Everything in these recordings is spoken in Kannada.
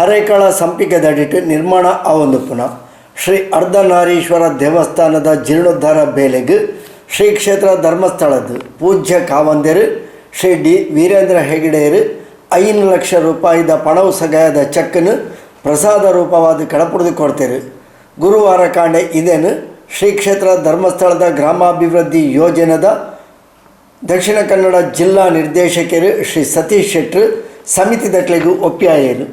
ಹರೇಕಳ ಸಂಪಿಗೆದಡಿಟ್ಟು ನಿರ್ಮಾಣ ಆವೊಂದುಪ್ಪುನ ಶ್ರೀ ಅರ್ಧನಾರೀಶ್ವರ ದೇವಸ್ಥಾನದ ಜೀರ್ಣೋದ್ಧಾರ ಬೇಲೆಗ್ ಶ್ರೀ ಕ್ಷೇತ್ರ ಧರ್ಮಸ್ಥಳದ ಪೂಜ್ಯ ಕಾವಂದೇರು ಶ್ರೀ ಡಿ ವೀರೇಂದ್ರ ಹೆಗಡೆಯರು 5 ಲಕ್ಷ ರೂಪಾಯಿದ ಪಣವು ಸಗಾಯದ ಚೆಕ್ಕನ್ನು ಪ್ರಸಾದ ರೂಪವಾದ ಕಡಪುಡಿದು ಕೊಡ್ತೇರು. ಗುರುವಾರ ಕಾಂಡೆ ಇದೇನು ಶ್ರೀ ಕ್ಷೇತ್ರ ಧರ್ಮಸ್ಥಳದ ಗ್ರಾಮಾಭಿವೃದ್ಧಿ ಯೋಜನೆದ ದಕ್ಷಿಣ ಕನ್ನಡ ಜಿಲ್ಲಾ ನಿರ್ದೇಶಕರು ಶ್ರೀ ಸತೀಶ್ ಶೆಟ್ಟರು ಸಮಿತಿ ದಟ್ಲೆಗೂ ಒಪ್ಪಿಯಾಯರು.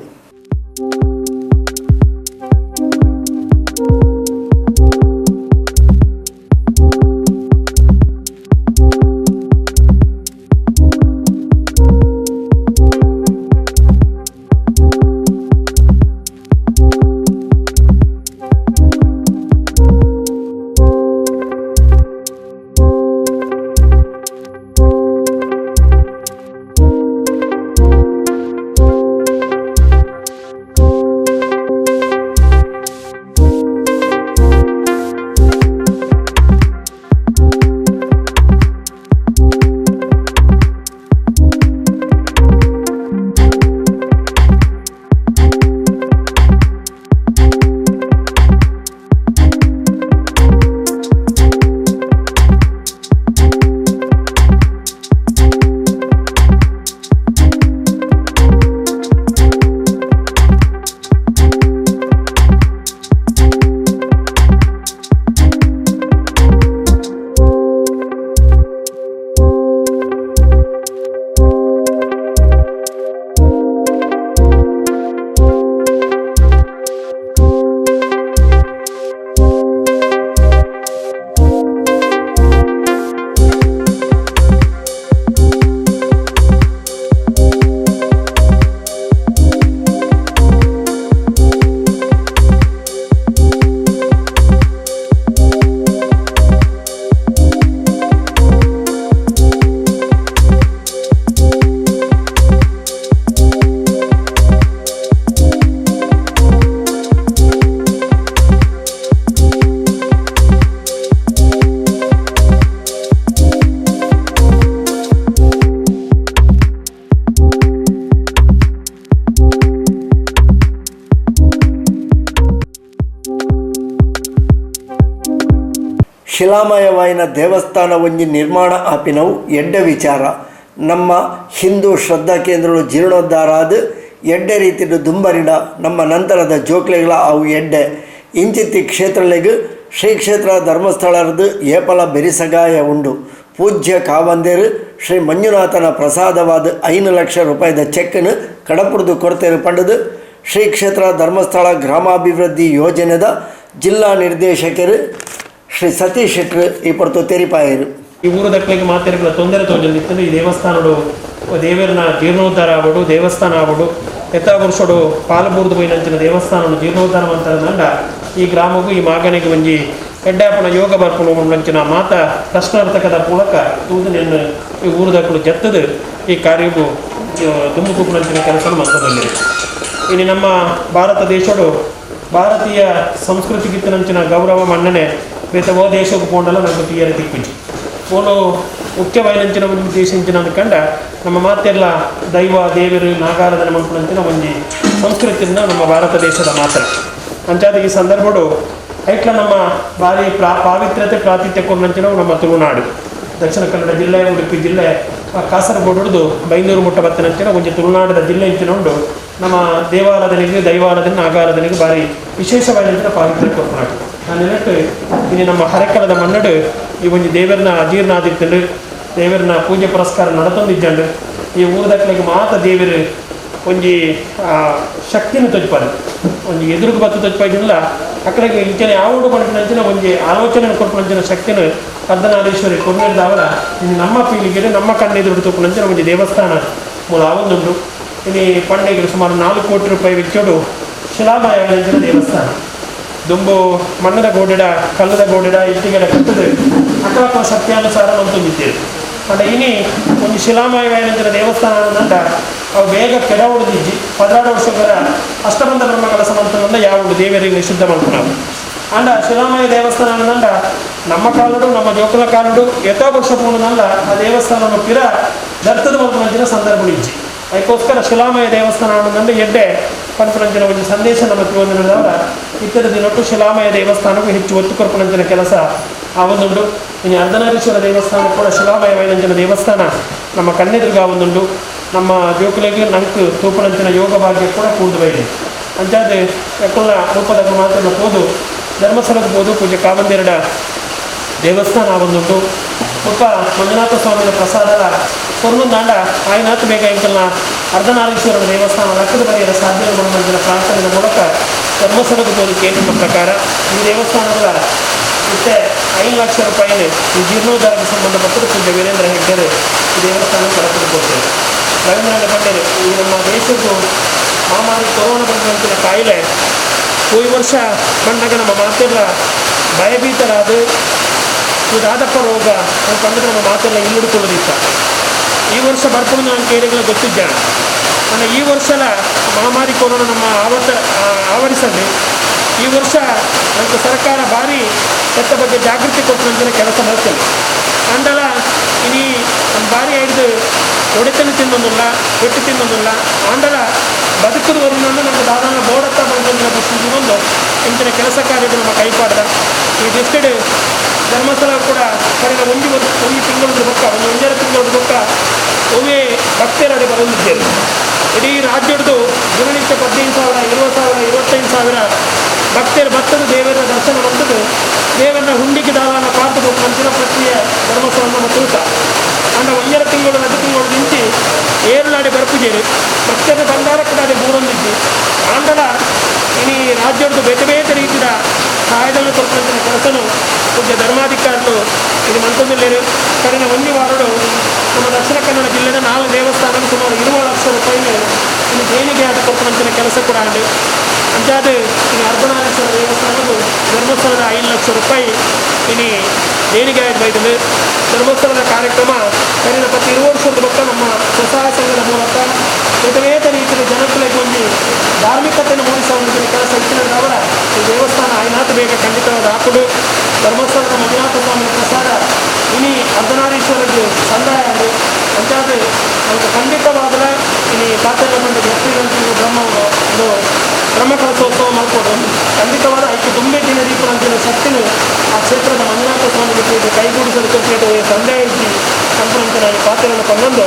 ಶಿಲಾಮಯವಾಯಿನ ದೇವಸ್ಥಾನ ಒಂಜಿ ನಿರ್ಮಾಣ ಆಪಿನವು ಎಡ್ಡೆ ವಿಚಾರ. ನಮ್ಮ ಹಿಂದೂ ಶ್ರದ್ಧಾ ಕೇಂದ್ರಗಳು ಜೀರ್ಣೋದ್ಧಾರ ಆದ ಎಡ್ಡೆ ರೀತಿಯ ದುಂಬರಿಡ ನಮ್ಮ ನಂತರದ ಜೋಕ್ಲೆಗಳ ಅವು ಎಡ್ಡೆ ಇಂಚಿತ್ತಿ ಕ್ಷೇತ್ರಲೆಗ್ ಶ್ರೀ ಕ್ಷೇತ್ರ ಧರ್ಮಸ್ಥಳರದು ಏಪಲ ಬೆರಿಸಗಾಯ ಉಂಡು. ಪೂಜ್ಯ ಕಾವಂದೇರು ಶ್ರೀ ಮಂಜುನಾಥನ ಪ್ರಸಾದವಾದ 5 ಲಕ್ಷ ರೂಪಾಯಿದ ಚೆಕ್ಕನ್ನು ಕಡಪುಡಿದು ಕೊಡ್ತೇರು ಪಂಡದು ಶ್ರೀ ಕ್ಷೇತ್ರ ಧರ್ಮಸ್ಥಳ ಗ್ರಾಮಾಭಿವೃದ್ಧಿ ಯೋಜನೆದ ಜಿಲ್ಲಾ ನಿರ್ದೇಶಕರು ಶ್ರೀ ಸತೀಶ್ ಶೆಟ್ಟರು ಈ ಪೊರ್ತು ತೆರಿಪಾಯರು. ಈ ಊರ ದಕ್ಕಲಿಗೆ ಮಾತೆರೆಗಳ ತೊಂದರೆ ತೋಜಲಿತ್ತು. ಈ ದೇವಸ್ಥಾನಡು ದೇವರನ್ನ ಜೀರ್ಣೋದ್ಧಾರ ಆಗೋಡು, ದೇವಸ್ಥಾನ ಆಗೋಡು ಎತ್ತ ವರ್ಷಡು ಪಾಲಬೂರ್ದು ಪೋಯಿನಂಚಿನ ದೇವಸ್ಥಾನ ಜೀರ್ಣೋದ್ಧಾರ ಮಂತಂಡ ಈ ಗ್ರಾಮಗೂ ಈ ಮಾಗನೆಗೆ ಒಂಜಿ ಎಡ್ಡಾಪನ ಯೋಗ ಬರ್ಪುಣು ಮುಂಚಿನ ಮಾತ ಪ್ರಶ್ನಾರ್ಥಕದ ಮೂಲಕ ತೂದನೆಯನ್ನು ಈ ಊರ ದಕ್ಕಲು ಜತ್ತದು ಈ ಕಾರ್ಯವು ದುಮ್ಮುಕುನಂಚಿನ ಕೆಲಸ ಮಂತದಲ್ಲಿ. ಇನ್ನು ನಮ್ಮ ಭಾರತ ದೇಶಡು ಭಾರತೀಯ ಸಂಸ್ಕೃತಿಗಿತ್ತನಂಚಿನ ಗೌರವ ಮನ್ನಣೆ ಬೇತವೋ ದೇಶಕ್ಕೆ ಪೋಂಡಲ್ಲ ನಮಗೆ ತೀಯರೆ ತಿಕ್ಕಿಂಚು ಪೋನು ಮುಖ್ಯವಾಯಿನಂಚಿನ ಒಂದು ಉದ್ದೇಶಿಂಚಿನ ಅಂದ್ಕಂಡ ನಮ್ಮ ಮಾತೆಲ್ಲ ದೈವ ದೇವರು ನಾಗಾರಾಧನೆ ಮಂಪುನಂಚಿನ ಒಂಜಿ ಸಂಸ್ಕೃತಿಯಿಂದ ನಮ್ಮ ಭಾರತ ದೇಶದ ಮಾತ್ರ ಅಂಚಾದ ಈ ಸಂದರ್ಭಡು ಐಟ್ಲ ನಮ್ಮ ಭಾರಿ ಪಾವಿತ್ರ್ಯತೆ ಪ್ರಾತಿಥ್ಯ ಕೊಂಡಂಚಿನ ನಮ್ಮ ತುಳುನಾಡು ದಕ್ಷಿಣ ಕನ್ನಡ ಜಿಲ್ಲೆ, ಉಡುಪಿ ಜಿಲ್ಲೆ, ಕಾಸರಗೋಡು ಹಿಡಿದು ಬೈಂದೂರು ಮುಟ್ಟ ಬತ್ತನಂಚಿನ ಒಂಜಿ ತುಳುನಾಡದ ಜಿಲ್ಲೆ ಇಂಚಿನ ಉಂಡು ನಮ್ಮ ದೇವಾರಾಧನೆಗೆ ದೈವಾರಾಧನೆ ನಾಗಾರಾಧನೆಗೆ ಭಾರಿ ವಿಶೇಷವಾದಂಥ ಪಾವಿತ್ರ್ಯ ಕೊಡ್ತಾರೆ. ನಾನು ನೆನಟ್ಟು ಇನ್ನು ನಮ್ಮ ಹರೆಕಲದ ಮನ್ನಡು ಈ ಒಂದು ದೇವರನ್ನ ಅಜೀರ್ಣ ಆದಿತ್ತಂಡು ದೇವರನ್ನ ಪೂಜೆ ಪುರಸ್ಕಾರ ನಡತೊಂದಿದ್ದಂಡು ಈ ಊರದಕ್ಕಲಿಗೆ ಮಾತ ದೇವರು ಒಂಜಿ ಶಕ್ತಿನ ತೊಜ್ಪಾರು ಒಂಜಿ ಎದುರುಗು ಬತ್ತು ತೊಜ್ಪಾಯ್ದಿಲ್ಲ ಅಕ್ಕಡಿಗೆ ಇಂಚನೆ ಯಾವುದು ಪಂಪಿನಂಚಿನ ಒಂಜಿ ಆಲೋಚನೆ ಕೊಡ್ಪಂಚಿನ ಶಕ್ತಿನ ಅರ್ಧನಾರೀಶ್ವರಿ ಕೊರ್ನೆಡ್ದವರ ಇನ್ನು ನಮ್ಮ ಪೀಳಿಗೆಗೆ ನಮ್ಮ ಕಣ್ಣೆದುರು ತಗೊಂಡಂಚಿನ ಒಂಜಿ ದೇವಸ್ಥಾನ ಮೂಲ ಆವೊಂದುಂಡು. ಇನ್ನು ಪಂಡೆಗೆ ಸುಮಾರು 4 ಕೋಟಿ ರೂಪಾಯಿ ವೆಚ್ಚಡು ಶಿಲಾಮಯಂಚಿನ ದೇವಸ್ಥಾನ ದುಂಬು ಮಣ್ಣದ ಗೋಡೆಡ ಕಲ್ಲದ ಗೋಡೆಡ ಇಟ್ಟಿಗೆಡ ಕಟ್ಟದು ಅಕ್ಕಲಕ್ಕ ಸತ್ಯಾನುಸಾರ ಮಂತೊಂದಿದ್ದೇವೆ. అంటే ఇని కొన్ని శిలామయమైన దేవస్థానాలంట ಅವು ಬೇಗ ಕೆಡ ಹೊಡೆದಿಜ್ಜಿ 16 ವರ್ಷಗಳ ಅಷ್ಟಬಂಧ ಬ್ರಹ್ಮಗಳ ಸಮಂತನಂದ ಯಾವುದು ದೇವರಿಗೆ ನಿಷಿದ್ಧ ಮಾಡ್ತಾರೆ. ಅಂಡ ಶಿಲಾಮಯ ದೇವಸ್ಥಾನ ನಮ್ಮ ಕಾಲಡು ನಮ್ಮ ಜೋಕುಲ ಕಾಲಡು ಎಷ್ಟೋ ವರ್ಷ ಪೂರ್ಣನಲ್ಲ ಆ ದೇವಸ್ಥಾನವನ್ನು ಪಿರ ದರ್ತದ ಮಂದಿನ ಸಂದರ್ಭ ಇಜ್ಜಿ ಅದಕ್ಕೋಸ್ಕರ ಶಿಲಾಮಯ ದೇವಸ್ಥಾನ ಎಡ್ಡೆ ಪಂಪನಂಚಿನ ಒಂದು ಸಂದೇಶ ನಮ್ಮ ತಿರುವಂದಿನದವರ ಇತರ ದಿನಟ್ಟು ಶಿಲಾಮಯ ದೇವಸ್ಥಾನಕ್ಕೂ ಹೆಚ್ಚು ಒತ್ತು ಕೊರಪನಂಚಿನ ಕೆಲಸ ಆವೊಂದುಂಡು. ಇನ್ನು ಅರ್ಧನಾರೀಶ್ವರ ದೇವಸ್ಥಾನ ಕೂಡ ಶಿಲಾಮಯವಾದಂಚಿನ ದೇವಸ್ಥಾನ ನಮ್ಮ ಕಣ್ಣೆದುರುಗ ಆವೊಂದುಂಡು. ನಮ್ಮ ಜೋಕುಲೆಗೆ ನಂಕು ತೂಪನಂಚಿನ ಯೋಗ ಭಾಗ್ಯ ಕೂಡ ಕೂಡು ಬೈದೆ ಅಂಚಾದ ಎಕ್ಕುಲ್ಲ ರೂಪದಾಗ ಮಾತ್ರ ಹೋದು ಧರ್ಮಸ್ಥಳದ ಹೋದು ಪೂಜೆ ಕಾವಂದೆರಡ ದೇವಸ್ಥಾನ ಆವೊಂದುಂಟು. ಒಬ್ಬ ಮಂಜುನಾಥ ಸ್ವಾಮಿಯ ಪ್ರಸಾದದ ಕೊರ್ನುಂದಾಂಡ ಆಯ್ನಾಥ ಬೇಗ ಎಂಕಲ್ನ ಅರ್ಧನಾರೀಶ್ವರನ ದೇವಸ್ಥಾನ ಲಕ್ಕದ ಬರೆಯದ ಸಾಧ್ಯ ಮಂದಿರ ಪ್ರಾರ್ಥನೆಯ ಮೂಲಕ ಧರ್ಮಸ್ಥಳದ ಹೋದು ಕೇಂದ್ರ ಪ್ರಕಾರ ಈ ದೇವಸ್ಥಾನದ ಮತ್ತೆ 5 ಲಕ್ಷ ರೂಪಾಯಿ ಈ ಜೀರ್ಣೋದ್ಧಾರಕ್ಕೆ ಸಂಬಂಧಪಟ್ಟರು ಪೂಜ್ಯ ವೀರೇಂದ್ರ ಹೆಗ್ಗಡೆ ಈ ದೇವಸ್ಥಾನ ಕಳಪಡಿಕೊಡ್ತೇವೆ. ರವೀಂದ್ರನಾಥ ಪಂಡಿತರು ಈ ನಮ್ಮ ದೇಶದ್ದು ಮಹಾಮಾರಿ ಕೊರೋನಾ ಬಂದಂತಿನ ಕಾಯಿಲೆ ಈ ವರ್ಷ ಬಂದಾಗ ನಮ್ಮ ಮಾತೆಲ್ಲ ಭಯಭೀತರಾದ ಈ ರಾಧಪ್ಪ ರೋಗ ಕಂಡು ನಮ್ಮ ಮಾತೆಲ್ಲ ಇಲ್ಲಿಡ್ಕೊಳ್ಳೋದಿತ್ತ. ಈ ವರ್ಷ ಬರ್ಕೊಂಡು ನಾನು ಕೇಳಿಗಳ ಗೊತ್ತಿದ್ದೆ ನನ್ನ ಈ ವರ್ಷದ ಮಹಾಮಾರಿ ಕೊರೋನಾ ನಮ್ಮ ಆವರಿಸಲಿ ಈ ವರ್ಷ ನಮಗೆ ಸರ್ಕಾರ ಭಾರಿ ಎತ್ತ ಬಗ್ಗೆ ಜಾಗೃತಿ ಕೊಟ್ಟಂತ ಕೆಲಸ ಮಾಡ್ತೇನೆ ಅಂದಳ ಇನಿ ನಮ್ಮ ಭಾರಿ ಹಿಡಿದು ಒಡೆತನ ತಿನ್ನೋದಿಲ್ಲ ಬೆಟ್ಟು ತಿನ್ನೋದಿಲ್ಲ ಆಂಡಲ ಬದುಕುವವರಿಂದ ನಮಗೆ ದಾದಾನ ಬೋಡತ್ತ ಬಂದಂಥ ಬಸ್ಸಿಗೆ ಒಂದು ಇಂಚಿನ ಕೆಲಸ ಕಾರ್ಯಗಳು ನಮ್ಮ ಕೈಪಾಡ್ದ ಈ ಡಿಸ್ಟೆಡ್ ಧರ್ಮಸ್ಥಳ ಕೂಡ ಕರೆದ ಒಂದು ತಿಂಗಳದ ಬೊಕ್ಕ ಒಂದು 1.5 ತಿಂಗಳದ ಬೊಕ್ಕ ಒಮ್ಮೆ ಭಕ್ತರಡೆ ಬರಲಿದ್ದೇವೆ. ಇಡೀ ರಾಜ್ಯದ್ದು ದಿನನಿತ್ಯ 15,000 20,000 25,000 ಭಕ್ತರು ಭಕ್ತರು ದೇವರ ದರ್ಶನ ಬಂದದ್ದು ದೇವರನ್ನ ಹುಂಡಿಗೆ ದಾನ ಪಾತ್ರ ಮಂಚಿನ ಪ್ರಕ್ರಿಯೆ ಧರ್ಮಸ್ಥಳ ನಮ್ಮ ತೂಕ ಅಂಡ 1.5 ತಿಂಗಳು 2 ತಿಂಗಳು ನಿಂತು ಏರುನಾಡಿ ಬರ್ಪುಜೇರು ಭಕ್ತರ ಬಂಗಾರ ಕೂಡ ಅದೇ ಬೂರೊಂದಿದ್ದು ಆಂಡಲ ಇನಿ ರಾಜ್ಯದ್ದು ಬೇತೆ ಬೇತೆ ರೀತಿಯ ಸಹಾಯಧನ ಕೊಡುವಂಥ ಕೆಲಸನು ಪೂಜ್ಯ ಧರ್ಮಾಧಿಕಾರಿಗಳು ಇದು ಮಂತೊಂದಿಲ್ಲೇರು ಕಡಿನ ಒಂದು ವಾರಡು ನಮ್ಮ ದಕ್ಷಿಣ ಕನ್ನಡ ಜಿಲ್ಲೆಯ 4 ದೇವಸ್ಥಾನಗಳು ಸುಮಾರು 20 ಲಕ್ಷ ರೂಪಾಯಿ ಇನ್ನು ದೇಣಿಗೆ ಆದ ಕೊಡುವಂಥ ಕೆಲಸ ಕೂಡ ಆಂಡು ಅಂಚಾದ ಇನ್ನು ಅರ್ಧನಾರೀಶ್ವರ ದೇವಸ್ಥಾನವು ಧರ್ಮಸ್ಥಳದ 5 ಲಕ್ಷ ರೂಪಾಯಿ ಇನ್ನು ದೇಣಿಗೆ ಆಗಿ ಬೈದಲು ಧರ್ಮಸ್ಥಳದ ಕಾರ್ಯಕ್ರಮ ಕರಿನ ಪ್ರತಿ 20 ವರ್ಷದ ಬೊಕ್ಕ ನಮ್ಮ ಸ್ವಸಹಾಯ ಸಂಘದ ಮೂಲಕ ಬೇತೆ ರೀತಿಯ ಜನಗಳಿಗೆ ಒಂದು ಧಾರ್ಮಿಕತೆಯನ್ನು ಮೂಡಿಸುವ ಕೆಲಸ ಇಚ್ಚಿನವರ ಈ ದೇವಸ್ಥಾನ ಆಯ್ನಾಥ ಬೇಗ ಖಂಡಿತವಾದ ಹಾಕುಡು ಧರ್ಮಸ್ಥಳದ ಮಂಜುನಾಥ ಸ್ವಾಮಿ ಪ್ರಸಾದ ಇನಿ ಅರ್ಧನಾರೀಶ್ವರದ್ದು ಸಂದಾಯ ಅದು ಅಂಚಾದ ನಮಗೆ ಖಂಡಿತವಾದರೆ ಇನಿ ಪಾತ್ರ ಮಂದಿ ವ್ಯಕ್ತಿಗಳು ಬ್ರಹ್ಮವನ್ನು ಬ್ರಹ್ಮಕಲಶೋತ್ಸವ ಮಾಡ್ಕೊಂಡು ಖಂಡಿತವಾದ ಐದು ತುಂಬೆ ದಿನ ದೀಪದಂತಿನ ಶಕ್ತಿನು ಆ ಕ್ಷೇತ್ರದ ಮಂಜುನಾಥ ಸ್ವಾಮಿಗೆ ಪೂಜೆ ಕೈಗೂಡಿಸಲು ಕೊಟ್ಟು ಸಂದಾಯ ಇದ್ದು ಸಂಪ್ರಂತಿನ ಈ ಪಾತ್ರೆಯನ್ನು ಕೊಂಡೊಂದು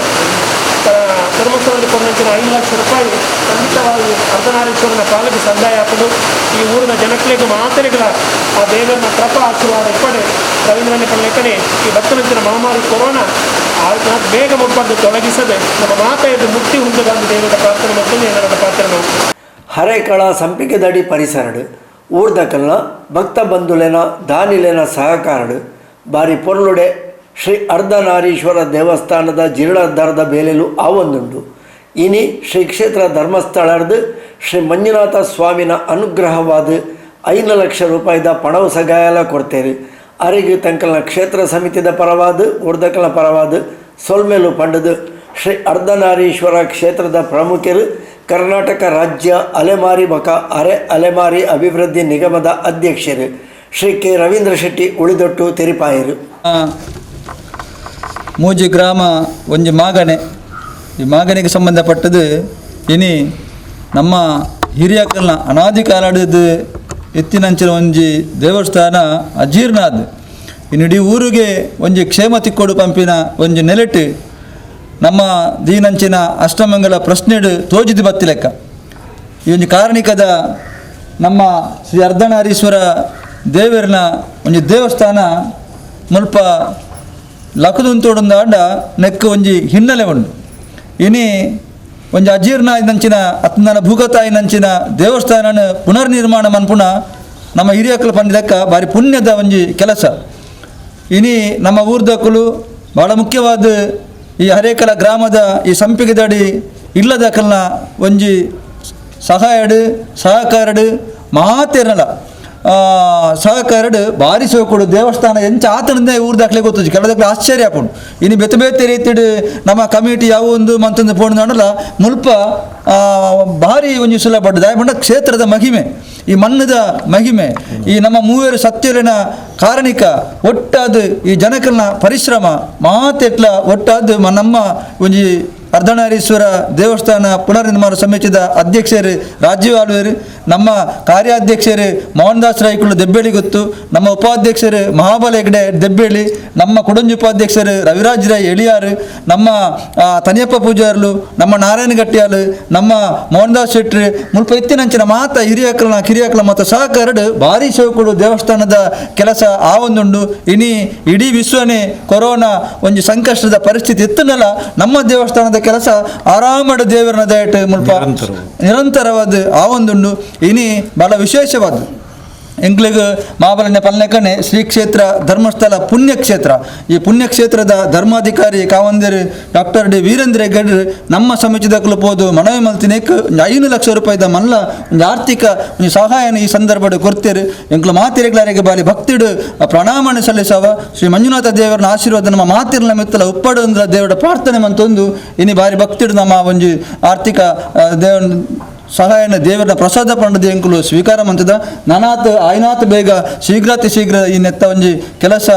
ಧರ್ಮಸ್ಥಳದಲ್ಲಿ ಕೊಂಡಂತಿನ 5 ಲಕ್ಷ ರೂಪಾಯಿ ಖಂಡಿತವಾಗಿ ಅರ್ಧನಾರೀಶ್ವರನ ಪಾಲಿಗೆ ಸಂದಾಯ ಹಾಕೊಂಡು ಈ ಊರಿನ ಜನಕ್ಳಿಗೂ ಮಾತರಿಗಳ ಆ ದೇವರನ್ನ ಕೃಪಾ ಆಶೀರ್ವಾದ ಇಪ್ಪಡೆ ರವೀಂದ್ರನ ಲೆಕ್ಕನೆ ಈ ಭಕ್ತನಂಚಿನ ಮಹಾಮಾರಿ ಕೊರೋನಾ ಬೇಗ ಮುಪ್ಪದ್ದು ತೊಲಗಿಸದೆ ನಮ್ಮ ಮಾತೆಯದು ಮುಕ್ತಿ ಹೊಂದದಂದು ದೇವರ ಪ್ರಾರ್ಥನೆ ಮತ್ತು ಏನರ ಪಾತ್ರ ಹರೇಕಳ ಸಂಪಿಗೆದಡಿ ಪರಿಸರಡು ಊರ್ದಕಲ್ನ ಭಕ್ತ ಬಂಧುಲೆನ ದಾನಿಲೆನ ಸಹಕಾರಡು ಬಾರಿ ಪೊರ್ಲುಡೆ ಶ್ರೀ ಅರ್ಧನಾರೀಶ್ವರ ದೇವಸ್ಥಾನದ ಜೀರ್ಣೋದ್ಧಾರದ ಬೇಲೆಲು ಆವೊಂದುಂಡು. ಇನಿ ಶ್ರೀ ಕ್ಷೇತ್ರ ಧರ್ಮಸ್ಥಳದ ಶ್ರೀ ಮಂಜುನಾಥ ಸ್ವಾಮಿನ ಅನುಗ್ರಹವಾದ 5 ಲಕ್ಷ ರೂಪಾಯಿದ ಪಣವು ಸಗಾಯಲ ಕೊಡ್ತೇವೆ. ಅರಿಗೆ ತಂಕಲ್ನ ಕ್ಷೇತ್ರ ಸಮಿತಿದ ಪರವಾದ ಊರ್ದಕಲ್ನ ಪರವಾದ ಸೊಲ್ಮೇಲು ಪಂಡದು ಶ್ರೀ ಅರ್ಧನಾರೀಶ್ವರ ಕ್ಷೇತ್ರದ ಪ್ರಮುಖರು ಕರ್ನಾಟಕ ರಾಜ್ಯ ಅಲೆಮಾರಿ ಬಕ ಅಲೆಮಾರಿ ಅಭಿವೃದ್ಧಿ ನಿಗಮದ ಅಧ್ಯಕ್ಷರು ಶ್ರೀ ಕೆ ರವೀಂದ್ರ ಶೆಟ್ಟಿ ಉಳಿದೊಟ್ಟು ತೆರಿಪಾಯರು. ಮೂಜಿ ಗ್ರಾಮ ಒಂಜಿ ಮಾಗಣೆ ಈ ಮಾಗನೆಗೆ ಸಂಬಂಧಪಟ್ಟದು ಇನಿ ನಮ್ಮ ಹಿರಿಯಕಲ್ನ ಅನಾದಿ ಕಾಲದ ಎತ್ತಿನಂಚಿನ ಒಂಜಿ ದೇವಸ್ಥಾನ ಅಜೀರ್ಣಾದ್ ಇನ್ನು ಇಡೀ ಊರಿಗೆ ಒಂಜಿ ಕ್ಷೇಮ ತಿಕ್ಕೋಡು ಪಂಪಿನ ಒಂಜಿ ನೆಲೆಟ್ ನಮ್ಮ ದೀನಂಚಿನ ಅಷ್ಟಮಂಗಲ ಪ್ರಶ್ನೆಡು ತೋಜಿದು ಬತ್ತಿ ಲೆಕ್ಕ ಈ ಒಂಜಿ ಕಾರಣಿಕದ ನಮ್ಮ ಶ್ರೀ ಅರ್ಧನಾರೀಶ್ವರ ದೇವರನ ಒಂಜಿ ದೇವಸ್ಥಾನ ಮುಲ್ಪ ಲಕದುಂತೋಡೊಂದಾಂಡ ನೆಕ್ಕ ಒಂಜಿ ಹಿನ್ನೆಲೆ ಉಂಡು. ಇನಿ ಒಂಜಿ ಅಜೀರ್ಣ ನಂಚಿನ ಅತ್ನ ಭೂಗತಾಯಿನಂಚಿನ ದೇವಸ್ಥಾನ ಪುನರ್ನಿರ್ಮಾಣ ಮನ್ಪುಣ ನಮ್ಮ ಹಿರಿಯಕ್ಕಲು ಪಂಡಿದಕ್ಕ ಭಾರಿ ಪುಣ್ಯದ ಒಂಜಿ ಕೆಲಸ. ಇನಿ ನಮ್ಮ ಊರ್ದಕ್ಕಲು ಭಾಳ ಮುಖ್ಯವಾದ ಈ ಹರೇಕಲ ಗ್ರಾಮದ ಈ ಸಂಪಿಗೆದಡಿ ಇಲ್ಲದಕ್ಕಲ್ನ ಒಂಜಿ ಸಹಾಯಡು ಸಹಕಾರಡು ಮಾತೇರಲ್ಲ ಸಹಕಾರಡು ಭಾರಿ ಸೋಕೊಡು ದೇವಸ್ಥಾನ ಎಂಚ ಆತನಿಂದ ಊರು ದಾಖಲೆ ಗೊತ್ತು ಕೆಲದಕ್ಕೆ ಆಶ್ಚರ್ಯ ಹಾಕೊಂಡು ಇನ್ನು ಬೇತೆ ಬೇತೆ ರೀತಿಡು ನಮ್ಮ ಕಮಿಟಿ ಯಾವ ಒಂದು ಮಂತೊಂದು ಪೋಣ ನೋಡಲ್ಲ ಮುಲ್ಪ ಭಾರಿ ಒಂಜಿ ಸುಲಭ ದಾಯಪಂಡ ಕ್ಷೇತ್ರದ ಮಹಿಮೆ ಈ ಮಣ್ಣದ ಮಹಿಮೆ ಈ ನಮ್ಮ ಮೂವರು ಸತ್ಯಲಿನ ಕಾರಣಿಕ ಒಟ್ಟಾದ ಈ ಜನಕಲ್ನ ಪರಿಶ್ರಮ ಮಾತೆಟ್ಲ ಒಟ್ಟಾದ ನಮ್ಮ ಒಂಜಿ ಅರ್ಧನಾರೀಶ್ವರ ದೇವಸ್ಥಾನ ಪುನರ್ನಿರ್ಮಾಣ ಸಮಿತಿದ ಅಧ್ಯಕ್ಷರು ರಾಜೀವ್ ಆಳ್ವೇರು, ನಮ್ಮ ಕಾರ್ಯಾಧ್ಯಕ್ಷರು ಮೋಹನ್ ದಾಸ್ ರಾಯ್ಕುಳು ದೆಬ್ಬೇಳಿ ಗೊತ್ತು, ನಮ್ಮ ಉಪಾಧ್ಯಕ್ಷರು ಮಹಾಬಲ ಹೆಗ್ಡೆ ದೆಬ್ಬೇಳಿ, ನಮ್ಮ ಕುಡಂಜಿ ಉಪಾಧ್ಯಕ್ಷರು ರವಿರಾಜ್ ರಾಯ್ ಎಳಿಯಾರು, ನಮ್ಮ ತನಿಯಪ್ಪ ಪೂಜಾರ್ಲು, ನಮ್ಮ ನಾರಾಯಣ ಗಟ್ಟಿಯಾಲು, ನಮ್ಮ ಮೋಹನ್ ದಾಸ್ ಶೆಟ್ಟಿ ಮುಲ್ಪ ಇತ್ತಿನಂಚಿನ ಮಾತ ಹಿರಿಯಕಲ ಕಿರಿಯಕಲ ಮತ್ತು ಸಹಕಾರಡು ಭಾರಿ ಶೋಕುಡು ದೇವಸ್ಥಾನದ ಕೆಲಸ ಆವೊಂದುಂಡು. ಇನಿ ಇಡೀ ವಿಶ್ವನೇ ಕೊರೋನಾ ಒಂದು ಸಂಕಷ್ಟದ ಪರಿಸ್ಥಿತಿ ಇತ್ತನಲ್ಲ, ನಮ್ಮ ದೇವಸ್ಥಾನದ ಕೆಲಸ ಆರಾಮಡು ದೇವರನ ದಯಟ್ ಮುಲ್ಪ ನಿರಂತರವಾದ ಆವೊಂದುಂಡು. ಇನಿ ಬಹಳ ವಿಶೇಷವಾದ ಎಂಕ್ಲಿಗೆ ಮಹಾಬಲನೆ ಪಲ್ನೆಕನೆ ಶ್ರೀ ಕ್ಷೇತ್ರ ಧರ್ಮಸ್ಥಳ ಪುಣ್ಯಕ್ಷೇತ್ರ. ಈ ಪುಣ್ಯಕ್ಷೇತ್ರದ ಧರ್ಮಾಧಿಕಾರಿ ಕಾವಂದಿರು ಡಾಕ್ಟರ್ ಡಿ ವೀರೇಂದ್ರ ಹೆಗ್ಗಡ್ರು ನಮ್ಮ ಸಮಿತಿದ ಕುಲಪೋದು ಮನವಿ ಮಲ್ತಿನೇಕ್ 5 ಲಕ್ಷ ರೂಪಾಯಿದ ಮಲ್ಲ ಒಂದು ಆರ್ಥಿಕ ಒಂದು ಸಹಾಯನ ಈ ಸಂದರ್ಭದ ಕೊಡ್ತೇರು. ಎಂಕ್ಲು ಮಾತಿರೆಗ್ಲಾರಿಗೆ ಬಾಲಿ ಭಕ್ತಿಡು ಪ್ರಣಾಮನೆ ಸಲ್ಲಿಸವ ಶ್ರೀ ಮಂಜುನಾಥ ದೇವರನ ಆಶೀರ್ವಾದ ನಮ್ಮ ಮಾತಿರ್ಲ ಮಿತ್ತಲ ಉಪ್ಪಡು ಅಂದ್ರ ದೇವರ ಪ್ರಾರ್ಥನೆ ಮಂತೊಂದು ಇನಿ ಬಾರಿ ಭಕ್ತಿಡು ನಮ್ಮ ಒಂದು ಆರ್ಥಿಕ ದೇವ ಸಹಾಯನ ದೇವರ ಪ್ರಸಾದ ಪಂಡದ ಎಂಕುಲು ಸ್ವೀಕಾರ ಮಂತದ ನನಾತ್ ಆಯ್ನಾತ್ ಬೇಗ ಶೀಘ್ರಾತಿ ಶೀಘ್ರ ಈ ನೆತ್ತ ಒಂಜಿ ಕೆಲಸ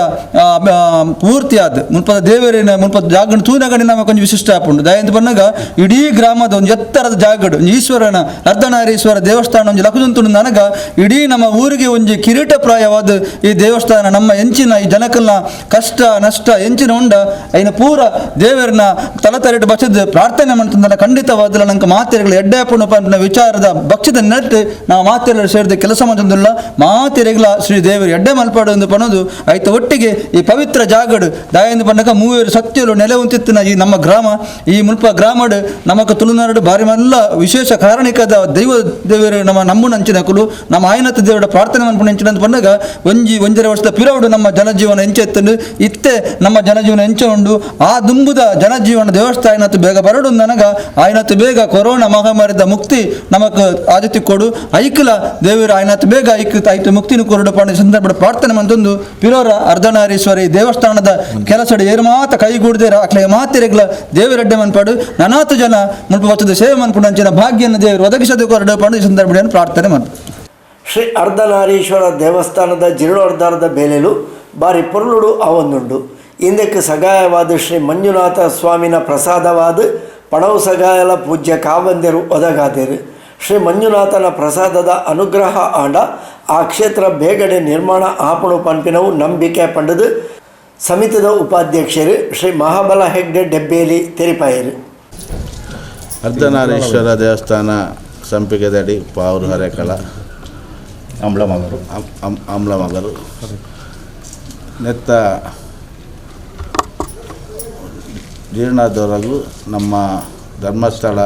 ಪೂರ್ತಿ ಆದ ಮುನ್ಪದ ದೇವರಿನ ಮುನ್ಪದ ಜಾಗಣ ತೂನಗಡಿ ನಮ್ಮ ಕೊಂಚ ವಿಶಿಷ್ಟ ಆಪುಂಡು ದಯಂತ ಬಂದಾಗ ಇಡೀ ಗ್ರಾಮದ ಒಂದು ಎತ್ತರದ ಜಾಗಡು ಈಶ್ವರನ ಅರ್ಧನಾರೀಶ್ವರ ದೇವಸ್ಥಾನ ಒಂಜಿ ಲಕುದುಂತುಂಡು ನನಗ ಇಡೀ ನಮ್ಮ ಊರಿಗೆ ಒಂಜಿ ಕಿರೀಟಪ್ರಾಯವಾದ ಈ ದೇವಸ್ಥಾನ ನಮ್ಮ ಎಂಚಿನ ಈ ಜನಕಲ್ನ ಕಷ್ಟ ನಷ್ಟ ಎಂಚಿನ ಉಂಡ ಐನ ಪೂರ ದೇವರನ ತಲತರೆಟ್ಟು ಬಸದ ಪ್ರಾರ್ಥನೆ ಮಾಡ್ತಂದಲ್ಲ ಖಂಡಿತವಾದಲ್ಲ ನಂಗೆ ಮಾತೆರೆಗಳು ಎಡ್ಡೆ ಪುಣ್ಣ ವಿಚಾರದ ಭಕ್ಷ್ಯದ ನೆಟ್ಟು ನಾವು ಮಾತೆರೆಗಳು ಸೇರಿದ ಕೆಲಸ ಮಾಡ್ತಂದಿಲ್ಲ. ಮಾತೆರೆಗಳ ಶ್ರೀ ದೇವರು ಎಡ್ಡೆ ಮಲ್ಪಾಡು ಎಂದು ಪನ್ನೋದು ಆಯ್ತು. ಒಟ್ಟಿಗೆ ಈ ಪವಿತ್ರ ಜಾಗಡು ದಾಯಂದು ಪನ್ನಕ 3 ಸತ್ಯಲು ನೆಲೆ ಹೊಂತಿತ್ತಿನ ಈ ನಮ್ಮ ಗ್ರಾಮ ಈ ಮುಲ್ಪ ಗ್ರಾಮಡು ನಮಕ ತುಳುನಾಡು ಬಾರಿ ಮಲ್ಲ ವಿಶೇಷ ಕಾರಣಿಕದ ದೈವ ದೇವರು ನಮ್ಮ ನಂಚಿನ ಕುಲು ನಮ್ಮ ಆಯ್ನತ ದೇವರ ಪ್ರಾರ್ಥನೆ ಮನ್ಪುಣ ಹೆಂಚಿನ ಅಂತ ಬಂದಾಗ ಒಂಜರೆ ವರ್ಷದ ಪಿರವಡು ನಮ್ಮ ಜನಜೀವನ ಹೆಂಚೆತ್ತಂಡು ಇತ್ತೆ ನಮ್ಮ ಜನಜೀವನ ಹೆಂಚ ಉಂಡು ಆ ದುಂಬುದ ಜನಜೀವನ ದೇವಸ್ಥಾನ ಆಯ್ನತ್ತು ಬೇಗ ಬರಡು ನನಗ ಆಯ್ನತ್ತು ಬೇಗ ಕೊರೋನಾ ಮಹಾಮಾರಿದ ಮುಕ್ತಿ ನಮಕ್ ಆದಿತ್ಯ ಕೊಡು ಐಕ್ಲ ದೇವರು ಆಯ್ನತ್ತು ಬೇಗ ಆಯ್ತು ಮುಕ್ತಿನ ಕೊರಡು ಪಾಂಡ ಸಂದರ್ಭ ಪ್ರಾರ್ಥನೆ ಮಂತೊಂದು ಪಿರೋರ ಅರ್ಧನಾರೀಶ್ವರಿ ದೇವಸ್ಥಾನದ ಕೆಲಸಡು ಏರು ಮಾತ ಕೈಗೂಡದೆ ಅಕ್ಲೆ ಮಾತಿರೆಗ್ಲ ದೇವರಡ್ಡೆ ಮನ್ಪಾಡು ನನಾತು ಜನ ಮುಲ್ಪ ವಚದ ಸೇವೆ ಮನ್ಪುಂಡಂಚಿನ ಭಾಗ್ಯನ ದೇವರು ಒದಗಿಸದೆ ಕೊರಡು ಪಾಂಡ ಈ ಸಂದರ್ಭ ಪ್ರಾರ್ಥನೆ ಮಾಡ್ತಾರೆ. ಶ್ರೀ ಅರ್ಧನಾರೀಶ್ವರ ದೇವಸ್ಥಾನದ ಜೀರ್ಣೋದ್ಧಾರದ ಬೇಲೆಲು ಬಾರಿ ಪೊರ್ಲುಡು ಅವೊಂದುಂಡು. ಇಂದಕ್ಕೆ ಸಗಾಯವಾದ ಶ್ರೀ ಮಂಜುನಾಥ ಸ್ವಾಮಿನ ಪ್ರಸಾದವಾದ ಪಣವು ಸಗಾಯಲ ಪೂಜ್ಯ ಕಾವಂದಿರು ಒದಗಾದೇರು. ಶ್ರೀ ಮಂಜುನಾಥನ ಪ್ರಸಾದದ ಅನುಗ್ರಹ ಆಂಡ ಆ ಕ್ಷೇತ್ರ ಬೇಗಡೆ ನಿರ್ಮಾಣ ಆಪಣು ಪಂಪಿನವು ನಂಬಿಕೆ ಪಂಡದು ಸಮಿತಿದ ಉಪಾಧ್ಯಕ್ಷರು ಶ್ರೀ ಮಹಾಬಲ ಹೆಗ್ಡೆ ಡೆಬ್ಬೇಲಿ ತೆರಿಪಾಯರು. ಅರ್ಧನಾರೀಶ್ವರ ದೇವಸ್ಥಾನ ಸಂಪಿಗೆದಡಿ ಪಾವರು ಹರೇಕಳ ಅಮ್ಲಮಗರು ನೆತ್ತ ಜೀರ್ಣದವರೆಗೂ ನಮ್ಮ ಧರ್ಮಸ್ಥಳ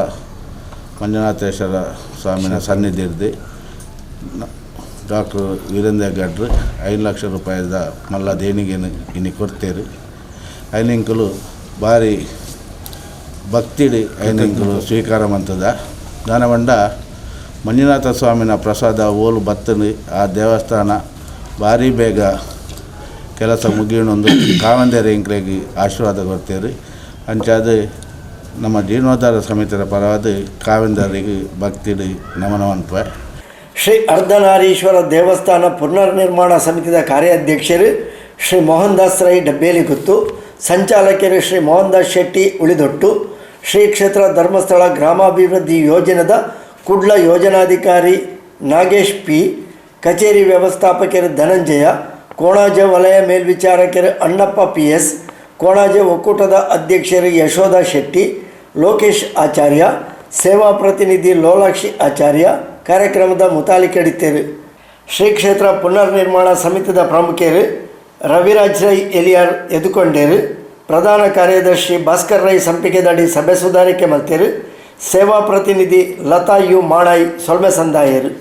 ಮಂಜುನಾಥೇಶ್ವರ ಸ್ವಾಮಿನ ಸನ್ನಿಧಿ ಇರ್ದು ಡಾಕ್ಟರ್ ವೀರೇಂದ್ರ ಹೆಗ್ಗಡ್ರು 5 ಲಕ್ಷ ರೂಪಾಯಿದ ಮಲ್ಲ ದೇಣಿಗೆಯನ್ನು ಇನ್ನು ಕೊಡ್ತೇರು. ಐನಿಂಕಲು ಭಾರಿ ಭಕ್ತಿಡಿ ಐನಿಂಕಲು ಸ್ವೀಕಾರ ಮಂತದ ದಾನವಂಡ ಮಂಜುನಾಥ ಸ್ವಾಮಿನ ಪ್ರಸಾದ ಓಲು ಬತ್ತನು ಆ ದೇವಸ್ಥಾನ ಭಾರಿ ಬೇಗ ಕೆಲಸ ಮುಗಿಯಣೊಂದು ಕಾವಂದೇರಿ ಇಂಕ್ಲೆಗೆ ಆಶೀರ್ವಾದ ಕೊಡ್ತೇವೆ. ಅಂಚಾದ ನಮ್ಮ ಜೀರ್ಣೋದ್ಧಾರ ಸಮಿತಿಯ ಪರವಾದ ಕಾವಂದರಿಗೆ ಭಕ್ತಿಡಿ ನಮನ ಅನ್ಪ. ಶ್ರೀ ಅರ್ಧನಾರೀಶ್ವರ ದೇವಸ್ಥಾನ ಪುನರ್ನಿರ್ಮಾಣ ಸಮಿತಿಯ ಕಾರ್ಯಾಧ್ಯಕ್ಷರು ಶ್ರೀ ಮೋಹನ್ ದಾಸ್ ರೈ ಡಬ್ಬೇಲಿ ಗುತ್ತು, ಸಂಚಾಲಕರು ಶ್ರೀ ಮೋಹನ್ ದಾಸ್ ಶೆಟ್ಟಿ ಉಳಿದೊಟ್ಟು, ಶ್ರೀ ಕ್ಷೇತ್ರ ಧರ್ಮಸ್ಥಳ ಗ್ರಾಮಾಭಿವೃದ್ಧಿ ಯೋಜನೆದ ಕುಡ್ಲ ಯೋಜನಾಧಿಕಾರಿ ನಾಗೇಶ್ ಪಿ, ಕಚೇರಿ ವ್ಯವಸ್ಥಾಪಕರು ಧನಂಜಯ, ಕೋಣಾಜೆ ವಲಯ ಮೇಲ್ವಿಚಾರಕರು ಅಣ್ಣಪ್ಪ PS, ಕೋಣಾಜೆ ಒಕ್ಕೂಟದ ಅಧ್ಯಕ್ಷರು ಯಶೋಧ ಶೆಟ್ಟಿ, ಲೋಕೇಶ್ ಆಚಾರ್ಯ, ಸೇವಾ ಪ್ರತಿನಿಧಿ ಲೋಲಾಕ್ಷಿ ಆಚಾರ್ಯ ಕಾರ್ಯಕ್ರಮದ ಮುತಾಲಿಕೆಡಿತೇರು. ಶ್ರೀ ಕ್ಷೇತ್ರ ಪುನರ್ನಿರ್ಮಾಣ ಸಮಿತಿಯ ಪ್ರಮುಖರು ರವಿರಾಜ್ ರೈ ಎಲಿಯಾರ್ ಎದುಕೊಂಡೇರು, ಪ್ರಧಾನ ಕಾರ್ಯದರ್ಶಿ ಭಾಸ್ಕರ್ ರೈ ಸಂಪಿಗೆದಡಿ ಸಭೆ ಸುಧಾರಿಕೆ ಮಲ್ತೇರು, ಸೇವಾ ಪ್ರತಿನಿಧಿ ಲತಾ ಯು ಮಾಣಾಯಿ ಸೊಲ್ಮೆ ಸಂದಾಯರು.